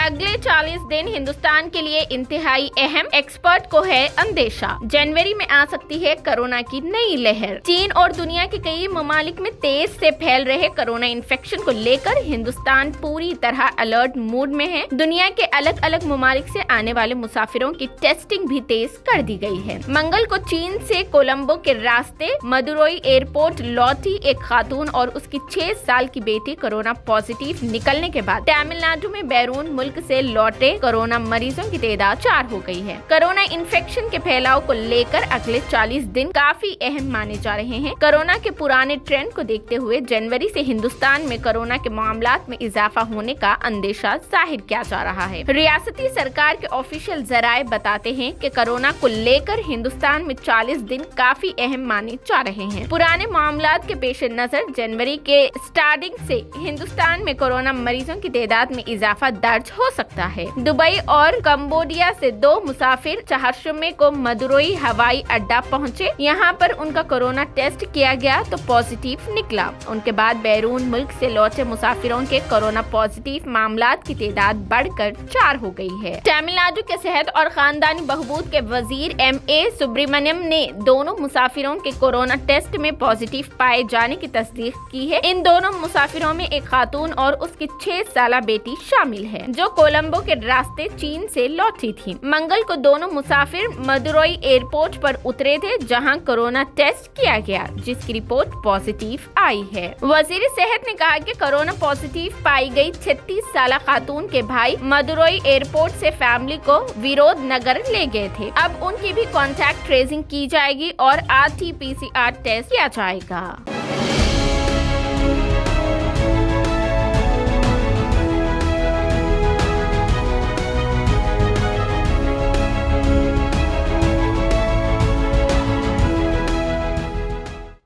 अगले 40 दिन हिंदुस्तान के लिए इंतहाई अहम, एक्सपर्ट को है अंदेशा। जनवरी में आ सकती है कोरोना की नई लहर। चीन और दुनिया के कई ममालिक में तेज से फैल रहे कोरोना इन्फेक्शन को लेकर हिंदुस्तान पूरी तरह अलर्ट मूड में है। दुनिया के अलग अलग ममालिक से आने वाले मुसाफिरों की टेस्टिंग भी तेज कर दी गई है। मंगल को चीन से कोलंबो के रास्ते मदुरई एयरपोर्ट लौटी एक खातून और उसकी 6 साल की बेटी कोरोना पॉजिटिव निकलने के बाद तमिलनाडु में बैरून मुल्क से लौटे कोरोना मरीजों की तादाद 4 हो गई है। कोरोना इन्फेक्शन के फैलाव को लेकर अगले 40 दिन काफी अहम माने जा रहे हैं। कोरोना के पुराने ट्रेंड को देखते हुए जनवरी से हिंदुस्तान में कोरोना के मामलात में इजाफा होने का अंदेशा जाहिर किया जा रहा है। रियासती सरकार के ऑफिशियल जराये बताते हैं कि कोरोना को लेकर हिंदुस्तान में 40 दिन काफी अहम माने जा रहे हैं। पुराने मामलात के पेश नजर जनवरी के स्टार्टिंग से हिंदुस्तान में कोरोना मरीजों की तादाद में इजाफा दर्ज हो सकता है। दुबई और कंबोडिया से 2 मुसाफिर 4 मई को मदुरई हवाई अड्डा पहुंचे। यहां पर उनका कोरोना टेस्ट किया गया तो पॉजिटिव निकला। उनके बाद बैरून मुल्क से लौटे मुसाफिरों के कोरोना पॉजिटिव मामलात की तादाद बढ़कर 4 हो गई है। तमिलनाडु के सेहत और खानदानी बहबूद के वजीर MA सुब्रमण्यम ने दोनों मुसाफिरों के कोरोना टेस्ट में पॉजिटिव पाए जाने की तस्दीक की है। इन दोनों मुसाफिरों में एक खातून और उसकी 6 साल बेटी शामिल है, जो कोलंबो के रास्ते चीन से लौटी थी। मंगल को दोनों मुसाफिर मदुरई एयरपोर्ट पर उतरे थे, जहां कोरोना टेस्ट किया गया, जिसकी रिपोर्ट पॉजिटिव आई है। वजीर सेहत ने कहा कि कोरोना पॉजिटिव पाई गई 36 साल खातून के भाई मदुरई एयरपोर्ट से फैमिली को विरोध नगर ले गए थे। अब उनकी भी कॉन्टैक्ट ट्रेसिंग की जाएगी और RT-PCR टेस्ट किया जाएगा।